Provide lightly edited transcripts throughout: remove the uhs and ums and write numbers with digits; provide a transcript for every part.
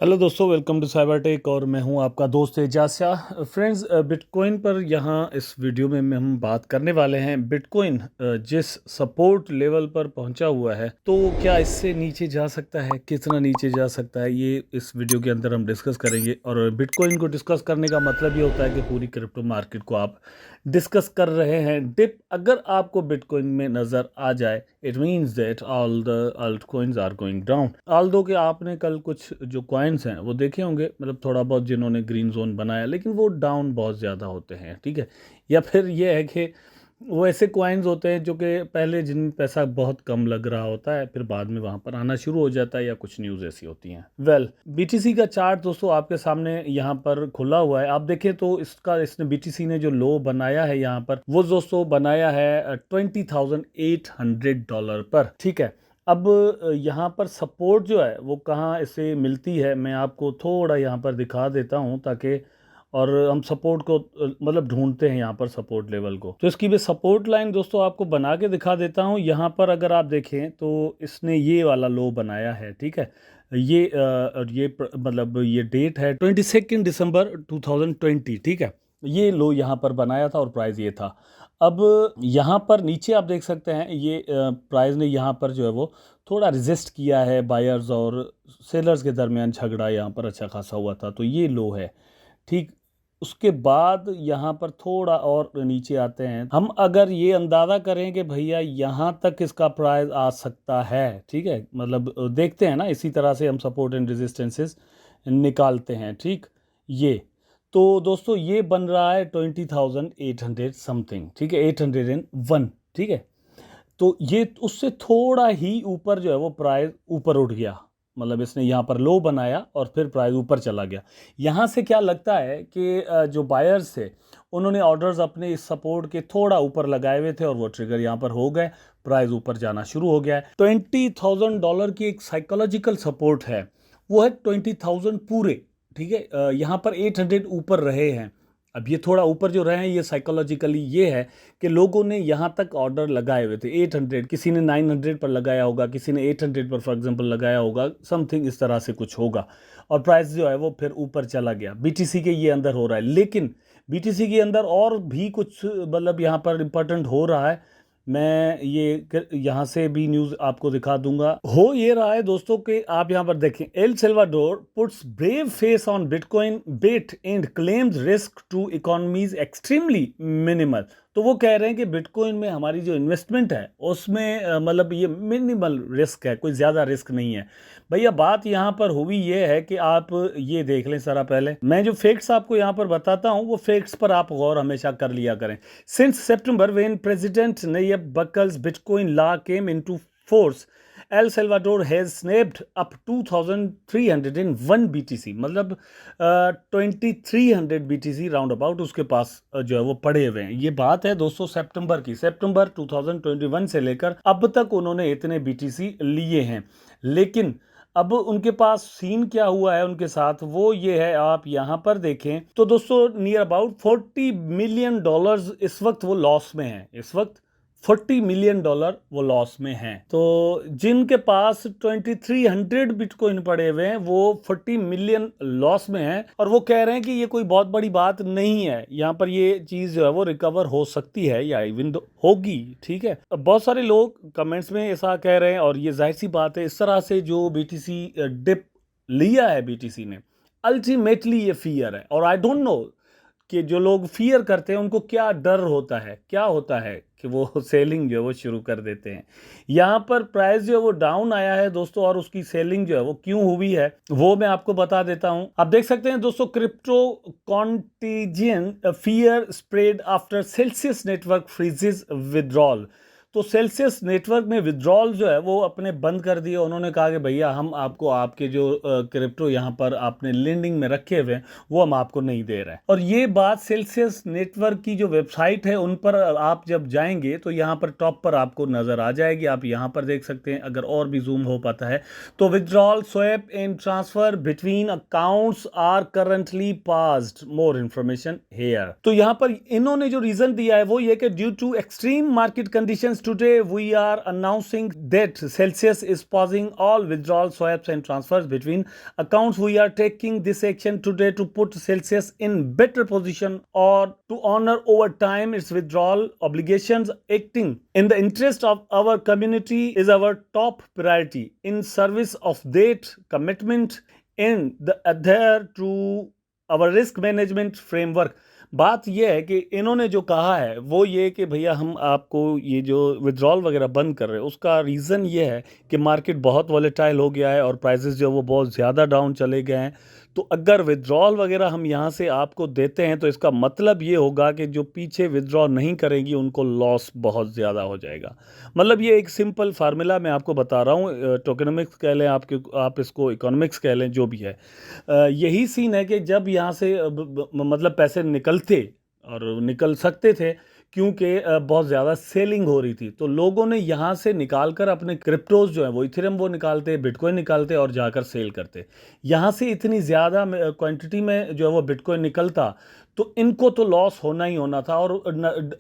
Hello दोस्तों, welcome to cyber tech और मैं हूं आपका दोस्त एजाज शाह। फ्रेंड्स, बिटकॉइन पर यहाँ इस वीडियो में हम बात करने वाले हैं। बिटकॉइन जिस सपोर्ट लेवल पर पहुंचा हुआ है, तो क्या इससे नीचे जा सकता है, कितना नीचे जा सकता है, ये इस वीडियो के अंदर हम डिस्कस करेंगे। और बिटकॉइन को डिस्कस करने का मतलब ये होता है कि पूरी क्रिप्टो मार्केट को आप डिस्कस कर रहे हैं। डिप अगर आपको बिटकॉइन में नज़र आ जाए, it means that all the altcoins are going down. Although कि आपने कल कुछ जो कॉइन्स हैं वो देखे होंगे, मतलब थोड़ा बहुत जिन्होंने ग्रीन जोन बनाया, लेकिन वो डाउन बहुत ज़्यादा होते हैं, ठीक है। या फिर ये है कि वो ऐसे कॉइन्स होते हैं जो कि पहले जिनमें पैसा बहुत कम लग रहा होता है, फिर बाद में वहाँ पर आना शुरू हो जाता है, या कुछ न्यूज़ ऐसी होती हैं। बीटीसी का चार्ट दोस्तों आपके सामने यहाँ पर खुला हुआ है। आप देखें तो इसने बीटीसी ने जो लो बनाया है यहाँ पर, वो दोस्तों बनाया है $20,800 पर, ठीक है। अब यहाँ पर सपोर्ट जो है वो कहाँ इसे मिलती है, मैं आपको थोड़ा यहाँ पर दिखा देता हूँ, ताकि और हम सपोर्ट को मतलब ढूंढते हैं यहाँ पर सपोर्ट लेवल को। तो इसकी भी सपोर्ट लाइन दोस्तों आपको बना के दिखा देता हूँ। यहाँ पर अगर आप देखें तो इसने ये वाला लो बनाया है, ठीक है। मतलब ये डेट है 22 दिसंबर 2020, ठीक है। ये लो यहाँ पर बनाया था और प्राइस ये था। अब यहाँ पर नीचे आप देख सकते हैं, ये प्राइस ने यहाँ पर जो है वो थोड़ा रेजिस्ट किया है। बायर्स और सेलर्स के दरमियान झगड़ा यहाँ पर अच्छा खासा हुआ था, तो ये लो है, ठीक। उसके बाद यहाँ पर थोड़ा और नीचे आते हैं हम। अगर ये अंदाज़ा करें कि भैया यहाँ तक इसका प्राइस आ सकता है, ठीक है, मतलब देखते हैं ना, इसी तरह से हम सपोर्ट एंड रेजिस्टेंसेस निकालते हैं, ठीक। ये तो दोस्तों ये बन रहा है 20,800 समथिंग, ठीक है, 801, ठीक है। तो ये उससे थोड़ा ही ऊपर जो है वो प्राइस ऊपर उठ गया, मतलब इसने यहाँ पर लो बनाया और फिर प्राइस ऊपर चला गया। यहाँ से क्या लगता है कि जो बायर्स थे उन्होंने ऑर्डर्स अपने इस सपोर्ट के थोड़ा ऊपर लगाए हुए थे और वो ट्रिगर यहाँ पर हो गए, प्राइस ऊपर जाना शुरू हो गया है। $20,000 की एक साइकोलॉजिकल सपोर्ट है, वो है 20,000 पूरे, ठीक है। यहाँ पर 800 ऊपर रहे हैं। अब ये थोड़ा ऊपर जो रहे हैं, ये साइकोलॉजिकली ये है कि लोगों ने यहाँ तक ऑर्डर लगाए हुए थे 800, किसी ने 900 पर लगाया होगा, किसी ने 800 पर फॉर एग्जांपल लगाया होगा, समथिंग इस तरह से कुछ होगा, और प्राइस जो है वो फिर ऊपर चला गया। बीटीसी के ये अंदर हो रहा है, लेकिन बीटीसी के अंदर और भी कुछ मतलब यहाँ पर इम्पोर्टेंट हो रहा है। मैं ये यहाँ से भी न्यूज़ आपको दिखा दूंगा। हो ये रहा है दोस्तों कि आप यहाँ पर देखें, El Salvador puts brave face on bitcoin bet and claims risk to economies extremely minimal. तो वो कह रहे हैं कि बिटकॉइन में हमारी जो इन्वेस्टमेंट है उसमें मतलब ये मिनिमल रिस्क है, कोई ज़्यादा रिस्क नहीं है। भैया बात यहाँ पर हुई ये है कि आप ये देख लें सारा, पहले मैं जो फैक्ट्स आपको यहाँ पर बताता हूँ वो फैक्ट्स पर आप गौर हमेशा कर लिया करें। Since September when president Nayib Bukele's bitcoin law came into force, El Salvador has snapped up 2301 BTC, मतलब 2300 बीटीसी राउंड अबाउट उसके पास जो है वो पड़े हुए हैं। ये बात है दोस्तों सितंबर की, सितंबर 2021 से लेकर अब तक उन्होंने इतने बीटीसी लिए हैं। लेकिन अब उनके पास सीन क्या हुआ है उनके साथ, वो ये है, आप यहाँ पर देखें तो दोस्तों नियर अबाउट $40 मिलियन इस वक्त वो लॉस में है। इस वक्त $40 मिलियन वो लॉस में हैं। तो जिनके पास 2300 बिटकॉइन पड़े हुए हैं वो 40 मिलियन लॉस में हैं, और वो कह रहे हैं कि ये कोई बहुत बड़ी बात नहीं है, यहाँ पर ये चीज़ जो है वो रिकवर हो सकती है या इवन होगी, ठीक है। बहुत सारे लोग कमेंट्स में ऐसा कह रहे हैं, और ये जाहिर सी बात है, इस तरह से जो बीटीसी डिप लिया है बीटीसी ने, अल्टीमेटली ये फियर है। और आई डोंट नो कि जो लोग फियर करते हैं उनको क्या डर होता है, क्या होता है कि वो सेलिंग जो है वो शुरू कर देते हैं। यहाँ पर प्राइस जो है वो डाउन आया है दोस्तों, और उसकी सेलिंग जो है वो क्यों हुई है वो मैं आपको बता देता हूँ। आप देख सकते हैं दोस्तों, crypto contagion fear spread after Celsius network freezes withdrawal. तो सेल्सियस नेटवर्क में विदड्रॉल जो है वो अपने बंद कर दिए। उन्होंने कहा कि भैया हम आपको आपके जो क्रिप्टो यहाँ पर आपने लेंडिंग में रखे हुए हैं वो हम आपको नहीं दे रहे हैं। और ये बात सेल्सियस नेटवर्क की जो वेबसाइट है उन पर आप जब जाएंगे तो यहाँ पर टॉप पर आपको नजर आ जाएगी, आप यहाँ पर देख सकते हैं, अगर और भी जूम हो पाता है तो। Withdrawal swap and transfer between accounts are currently paused, more information here. तो यहाँ पर इन्होंने जो रीजन दिया है वो ये कि due to extreme market conditions today we are announcing that Celsius is pausing all withdrawal swaps and transfers between accounts. We are taking this action today to put Celsius in better position or to honor over time its withdrawal obligations. Acting in the interest of our community is our top priority. In service of that commitment and the adhere to our risk management framework. बात यह है कि इन्होंने जो कहा है वो ये कि भैया हम आपको ये जो विड्रॉल वगैरह बंद कर रहे हैं उसका रीज़न ये है कि मार्केट बहुत वॉलेटाइल हो गया है और प्राइसेस जो वो बहुत ज़्यादा डाउन चले गए हैं। तो अगर विड्रॉल वगैरह हम यहाँ से आपको देते हैं तो इसका मतलब ये होगा कि जो पीछे विड्रॉ नहीं करेंगी उनको लॉस बहुत ज़्यादा हो जाएगा। मतलब ये एक सिंपल फार्मूला मैं आपको बता रहा हूँ, टोकेनोमिक्स कह लें आप इसको इकोनॉमिक्स कह लें, जो भी है यही सीन है कि जब यहाँ से मतलब पैसे निकलते और निकल सकते थे क्योंकि बहुत ज़्यादा सेलिंग हो रही थी, तो लोगों ने यहाँ से निकाल कर अपने क्रिप्टोज जो है वो इथेरियम वो निकालते, बिटकॉइन निकालते और जाकर सेल करते। यहाँ से इतनी ज़्यादा क्वांटिटी में जो है वो बिटकॉइन निकलता तो इनको तो लॉस होना ही होना था और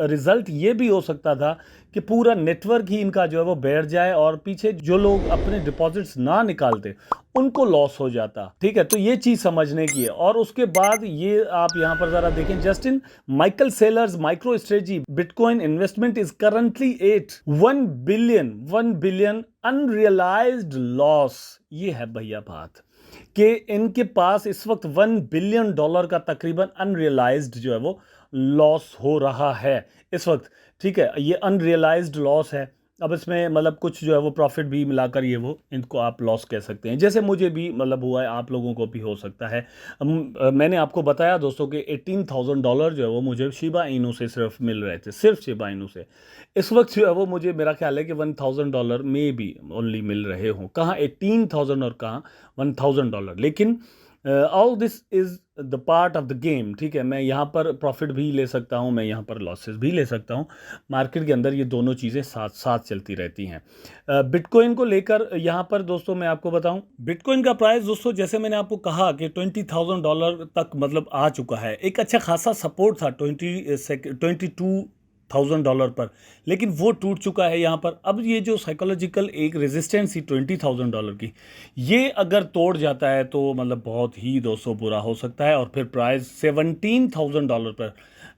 रिज़ल्ट ये भी हो सकता था कि पूरा नेटवर्क ही इनका जो है वो बैठ जाए और पीछे जो लोग अपने डिपॉजिट्स ना निकालते उनको लॉस हो जाता। ठीक है, तो ये चीज़ समझने की है। और उसके बाद ये आप यहाँ पर ज़रा देखें, Justin Michael Saylor's MicroStrategy bitcoin investment is currently at 1 billion unrealized loss. ये है भैया बात कि इनके पास इस वक्त $1 बिलियन का तकरीबन अनरियलाइज्ड जो है वो लॉस हो रहा है इस वक्त। ठीक है, ये अनरियलाइज्ड लॉस है। अब इसमें मतलब कुछ जो है वो प्रॉफिट भी मिलाकर ये वो इनको आप लॉस कह सकते हैं, जैसे मुझे भी मतलब हुआ है, आप लोगों को भी हो सकता है। मैंने आपको बताया दोस्तों कि $18,000 जो है वो मुझे शिबा इनू से सिर्फ मिल रहे थे, सिर्फ शिबा इनू से। इस वक्त जो है वो मुझे मेरा ख्याल है कि $1,000 में भी ओनली मिल रहे हों, कहाँ 18,000 और कहाँ $1,000। लेकिन all this is the part of the game. ठीक है, मैं यहाँ पर प्रॉफिट भी ले सकता हूँ, मैं यहाँ पर लॉसेस भी ले सकता हूँ। मार्केट के अंदर ये दोनों चीज़ें साथ साथ चलती रहती हैं। बिटकॉइन को लेकर यहाँ पर दोस्तों मैं आपको बताऊँ, बिटकॉइन का प्राइस दोस्तों जैसे मैंने आपको कहा कि $20,000 तक मतलब आ चुका है। एक अच्छा खासा सपोर्ट था $22,000 पर, लेकिन वो टूट चुका है यहाँ पर। अब ये जो साइकोलॉजिकल एक रेजिस्टेंस थी $20,000 की, ये अगर तोड़ जाता है तो मतलब बहुत ही दोस्तों बुरा हो सकता है और फिर प्राइस $17,000 पर,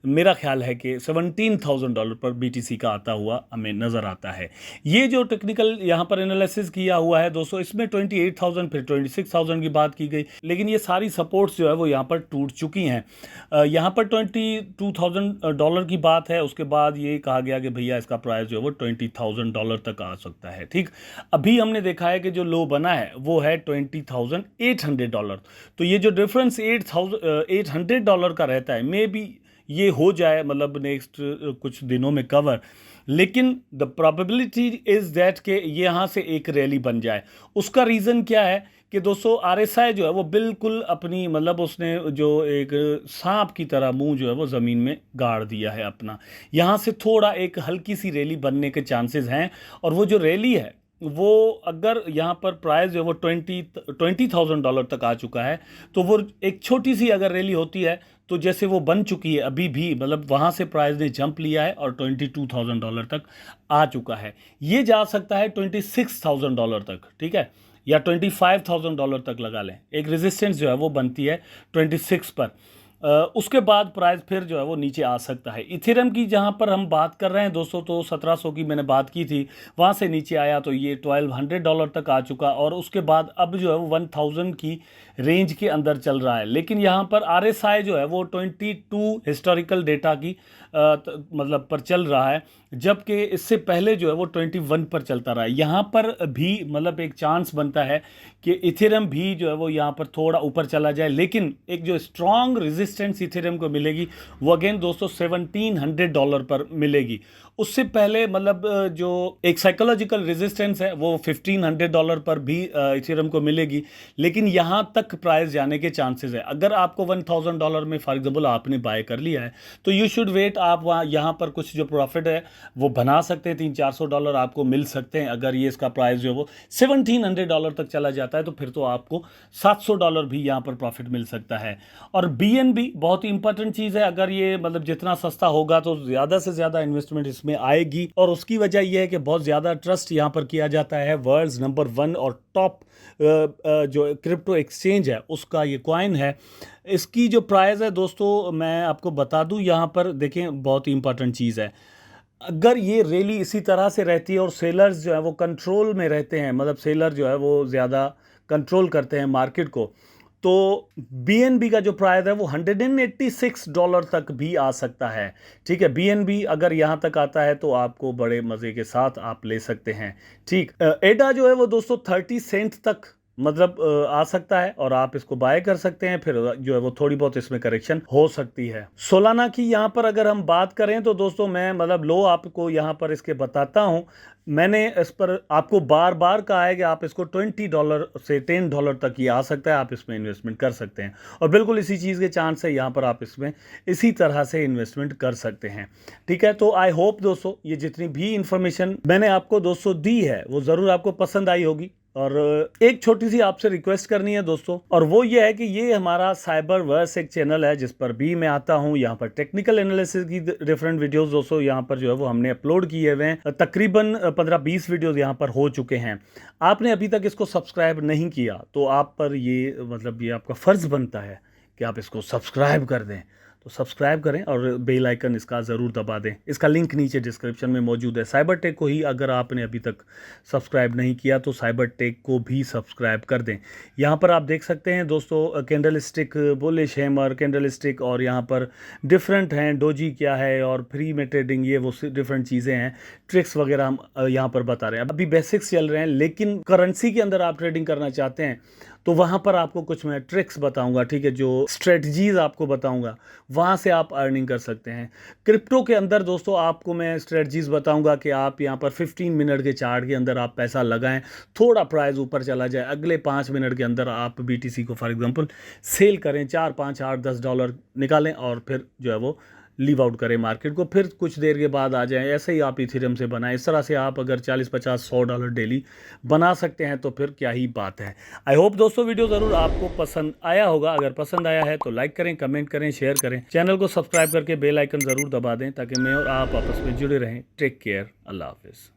मेरा ख्याल है कि $17,000 पर BTC का आता हुआ हमें नज़र आता है। ये जो टेक्निकल यहाँ पर एनालिसिस किया हुआ है दोस्तों, इसमें 28,000 फिर 26,000 की बात की गई, लेकिन ये सारी सपोर्ट्स जो है वो यहाँ पर टूट चुकी हैं। यहाँ पर $22,000 की बात है, उसके बाद ये कहा गया कि भैया इसका प्राइस जो है वो $20,000 तक आ सकता है। ठीक, अभी हमने देखा है कि जो लो बना है वो है $20,800। तो ये जो डिफरेंस $800 का रहता है, मे बी ये हो जाए मतलब नेक्स्ट कुछ दिनों में कवर, लेकिन द प्रोबेबिलिटी इज़ दैट कि यहाँ से एक रैली बन जाए। उसका रीज़न क्या है कि दोस्तों RSI जो है वो बिल्कुल अपनी मतलब उसने जो एक सांप की तरह मुंह जो है वो ज़मीन में गाड़ दिया है अपना। यहाँ से थोड़ा एक हल्की सी रैली बनने के चांसेस हैं, और वो जो रैली है वो अगर यहाँ पर प्राइस जो है वो $20,000 तक आ चुका है, तो वो एक छोटी सी अगर रैली होती है तो जैसे वो बन चुकी है अभी भी, मतलब वहाँ से प्राइस ने जंप लिया है और $22,000 तक आ चुका है। ये जा सकता है $26,000 तक, ठीक है, या $25,000 तक लगा लें। एक रेजिस्टेंस जो है वो बनती है 26 पर। उसके बाद प्राइस फिर जो है वो नीचे आ सकता है। इथेरियम की जहाँ पर हम बात कर रहे हैं दोस्तों, तो 1700 की मैंने बात की थी, वहाँ से नीचे आया तो ये $1,200 तक आ चुका, और उसके बाद अब जो है वो 1000 की रेंज के अंदर चल रहा है। लेकिन यहाँ पर RSI जो है वो 22 हिस्टोरिकल डेटा की मतलब पर चल रहा है, जबकि इससे पहले जो है वो 21 पर चलता रहा है। यहाँ पर भी मतलब एक चांस बनता है कि इथेरियम भी जो है वो यहाँ पर थोड़ा ऊपर चला जाए, लेकिन एक जो स्ट्रॉन्ग रेजिस्टेंस इथेरियम को मिलेगी वो अगेन दोस्तों $1,700 पर मिलेगी। उससे पहले मतलब जो एक साइकोलॉजिकल रेजिस्टेंस है वो $1,500 पर भी इथेरियम को मिलेगी, लेकिन यहाँ तक प्राइस जाने के चांसेस है। अगर आपको $1,000 में फॉर एग्जांपल आपने बाय कर लिया है तो यू शुड वेट, आप वहाँ यहाँ पर कुछ जो प्रॉफिट है वो बना सकते हैं, $300-400 आपको मिल सकते हैं। अगर ये इसका प्राइस जो है वो $1,700 तक चला जाता है तो फिर तो आपको $700 भी यहाँ पर प्रॉफिट मिल सकता है। और BNB BNB बहुत ही इंपॉर्टेंट चीज़ है। अगर ये मतलब जितना सस्ता होगा तो ज़्यादा से ज़्यादा इन्वेस्टमेंट इसमें आएगी, और उसकी वजह यह है कि बहुत ज़्यादा ट्रस्ट यहाँ पर किया जाता है। वर्ल्ड्स नंबर 1 और टॉप जो क्रिप्टो एक्सचेंज है उसका ये कॉइन है। इसकी जो प्राइस है दोस्तों मैं आपको बता दूं, यहाँ पर देखें बहुत ही इंपॉर्टेंट चीज़ है। अगर ये रैली इसी तरह से रहती है और सेलर्स जो है वो कंट्रोल में रहते हैं, मतलब सेलर जो है वो ज़्यादा कंट्रोल करते हैं मार्केट को, तो BNB का जो प्राइस है वो $186 तक भी आ सकता है। ठीक है, BNB अगर यहाँ तक आता है तो आपको बड़े मज़े के साथ आप ले सकते हैं। ठीक, एडा जो है वो दोस्तों 30 सेंट तक मतलब आ सकता है और आप इसको बाय कर सकते हैं। फिर जो है वो थोड़ी बहुत इसमें करेक्शन हो सकती है। सोलाना की यहाँ पर अगर हम बात करें तो दोस्तों मैं मतलब लो आपको यहाँ पर इसके बताता हूँ। मैंने इस पर आपको बार बार कहा है कि आप इसको $20 से $10 तक ही आ सकता है, आप इसमें इन्वेस्टमेंट कर सकते हैं, और बिल्कुल इसी चीज़ के चांस है यहाँ पर आप इसमें इसी तरह से इन्वेस्टमेंट कर सकते हैं। ठीक है, तो आई होप दोस्तों ये जितनी भी इंफॉर्मेशन मैंने आपको दोस्तों दी है वो ज़रूर आपको पसंद आई होगी। और एक छोटी सी आपसे रिक्वेस्ट करनी है दोस्तों, और वो ये है कि ये हमारा साइबर वर्स एक चैनल है जिस पर भी मैं आता हूँ। यहाँ पर टेक्निकल एनालिसिस की डिफरेंट वीडियोस दोस्तों यहाँ पर जो है वो हमने अपलोड किए हुए हैं। तकरीबन 15-20 वीडियोस यहाँ पर हो चुके हैं। आपने अभी तक इसको सब्सक्राइब नहीं किया तो आप पर ये मतलब ये आपका फ़र्ज़ बनता है कि आप इसको सब्सक्राइब कर दें। तो सब्सक्राइब करें और बेल आइकन इसका ज़रूर दबा दें। इसका लिंक नीचे डिस्क्रिप्शन में मौजूद है। साइबर टेक को ही अगर आपने अभी तक सब्सक्राइब नहीं किया तो साइबर टेक को भी सब्सक्राइब कर दें। यहाँ पर आप देख सकते हैं दोस्तों candle stick, bullish hammer, candle stick, और यहाँ पर डिफरेंट हैं। डोजी क्या है और फ्री में ट्रेडिंग, ये वो डिफरेंट चीज़ें हैं। ट्रिक्स वगैरह हम यहाँ पर बता रहे हैं। अभी बेसिक्स चल रहे हैं, लेकिन करेंसी के अंदर आप ट्रेडिंग करना चाहते हैं तो वहाँ पर आपको कुछ मैं ट्रिक्स बताऊंगा। ठीक है, जो स्ट्रेटजीज आपको बताऊंगा वहाँ से आप अर्निंग कर सकते हैं। क्रिप्टो के अंदर दोस्तों आपको मैं स्ट्रेटजीज बताऊंगा कि आप यहाँ पर 15 मिनट के चार्ट के अंदर आप पैसा लगाएं, थोड़ा प्राइस ऊपर चला जाए, अगले 5 मिनट के अंदर आप BTC को फॉर एग्जांपल सेल करें, 4, 5, 8, $10 निकालें और फिर जो है वो लीव आउट करें मार्केट को, फिर कुछ देर के बाद आ जाएं। ऐसे ही आप इथेरियम से बनाएं। इस तरह से आप अगर 40, 50, $100 डेली बना सकते हैं तो फिर क्या ही बात है। आई होप दोस्तों वीडियो ज़रूर आपको पसंद आया होगा। अगर पसंद आया है तो लाइक करें, कमेंट करें, शेयर करें, चैनल को सब्सक्राइब करके बेल आइकन ज़रूर दबा दें ताकि मैं और आप आपस में जुड़े रहें। टेक केयर, अल्लाह हाफिज़।